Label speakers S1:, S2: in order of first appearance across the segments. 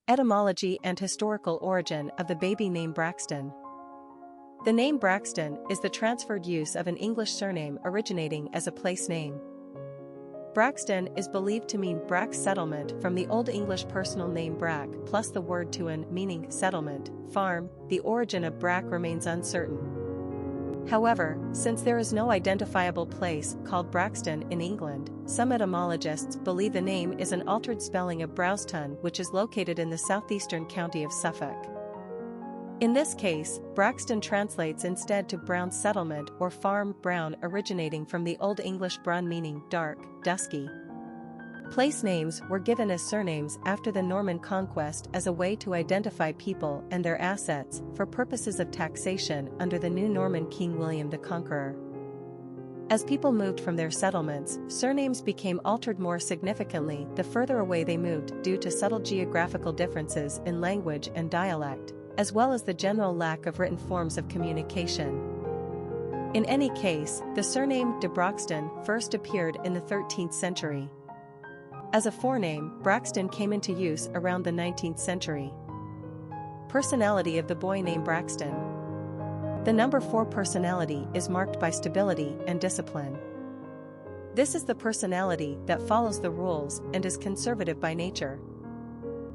S1: Etymology and historical origin of the baby name Braxton. The name Braxton is the transferred use of an English surname originating as a place name. Braxton is believed to mean Bracc settlement from the Olde English personal name Bracc plus the word tuan meaning settlement, farm. The origin of Bracc remains uncertain. However, since there is no identifiable place called Braxton in England, some etymologists believe the name is an altered spelling of Browston, which is located in the southeastern county of Suffolk. In this case, Braxton translates instead to brown settlement or farm, brown originating from the Old English brun meaning dark, dusky. Place names were given as surnames after the Norman conquest as a way to identify people and their assets for purposes of taxation under the new Norman King William the Conqueror. As people moved from their settlements, surnames became altered more significantly the further away they moved due to subtle geographical differences in language and dialect, as well as the general lack of written forms of communication. In any case, the surname de Braxton first appeared in the 13th century. As a forename, Braxton came into use around the 19th century. Personality of the boy named Braxton. The number 4 personality is marked by stability and discipline. This is the personality that follows the rules and is conservative by nature.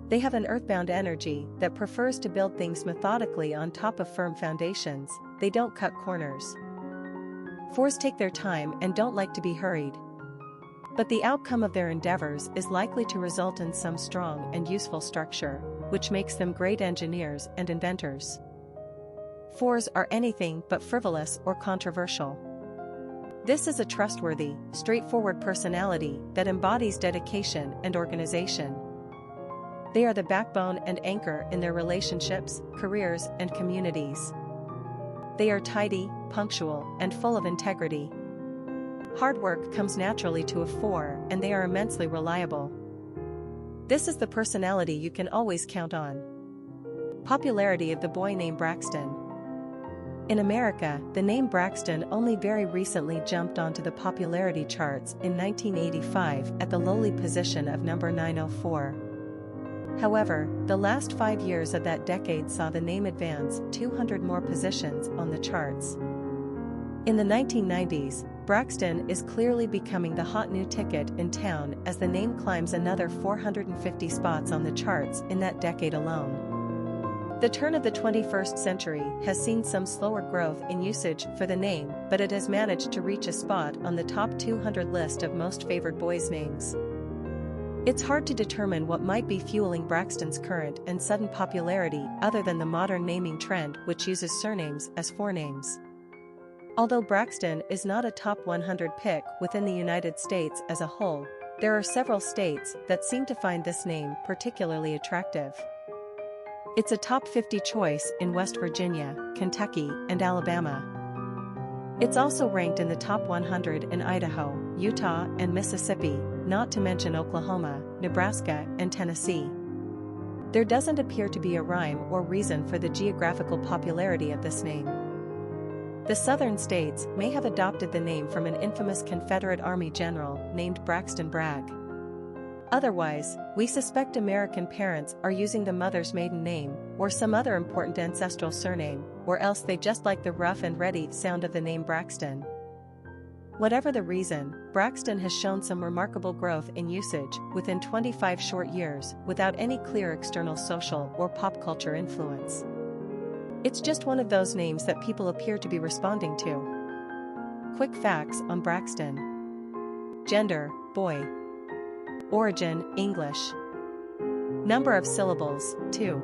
S1: They have an earthbound energy that prefers to build things methodically on top of firm foundations. They don't cut corners. 4s take their time and don't like to be hurried. But the outcome of their endeavors is likely to result in some strong and useful structure, which makes them great engineers and inventors. 4s are anything but frivolous or controversial. This is a trustworthy, straightforward personality that embodies dedication and organization. They are the backbone and anchor in their relationships, careers, and communities. They are tidy, punctual, and full of integrity. Hard work comes naturally to a 4, and they are immensely reliable. This is the personality you can always count on. Popularity of the boy named Braxton. In America, the name Braxton only very recently jumped onto the popularity charts in 1985 at the lowly position of number 904. However, the last 5 years of that decade saw the name advance 200 more positions on the charts. In the 1990s, Braxton is clearly becoming the hot new ticket in town as the name climbs another 450 spots on the charts in that decade alone. The turn of the 21st century has seen some slower growth in usage for the name, but it has managed to reach a spot on the top 200 list of most favored boys' names. It's hard to determine what might be fueling Braxton's current and sudden popularity other than the modern naming trend which uses surnames as forenames. Although Braxton is not a top 100 pick within the United States as a whole, there are several states that seem to find this name particularly attractive. It's a top 50 choice in West Virginia, Kentucky, and Alabama. It's also ranked in the top 100 in Idaho, Utah, and Mississippi, not to mention Oklahoma, Nebraska, and Tennessee. There doesn't appear to be a rhyme or reason for the geographical popularity of this name. The southern states may have adopted the name from an infamous Confederate Army general named Braxton Bragg. Otherwise, we suspect American parents are using the mother's maiden name or some other important ancestral surname, or else they just like the rough and ready sound of the name Braxton. Whatever the reason, Braxton has shown some remarkable growth in usage within 25 short years without any clear external social or pop culture influence. It's just one of those names that people appear to be responding to. Quick facts on Braxton. Gender, boy. Origin, English. Number of syllables, 2.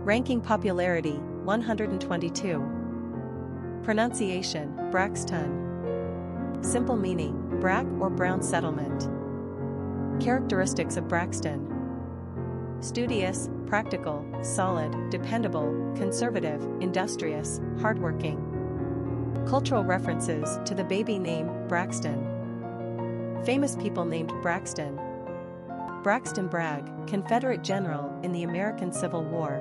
S1: Ranking popularity, 122. Pronunciation, Braxton. Simple meaning, Bracc or brown settlement. Characteristics of Braxton. Studious, practical, solid, dependable, conservative, industrious, hardworking. Cultural references to the baby name Braxton. Famous people named Braxton. Braxton Bragg, Confederate general in the American Civil War.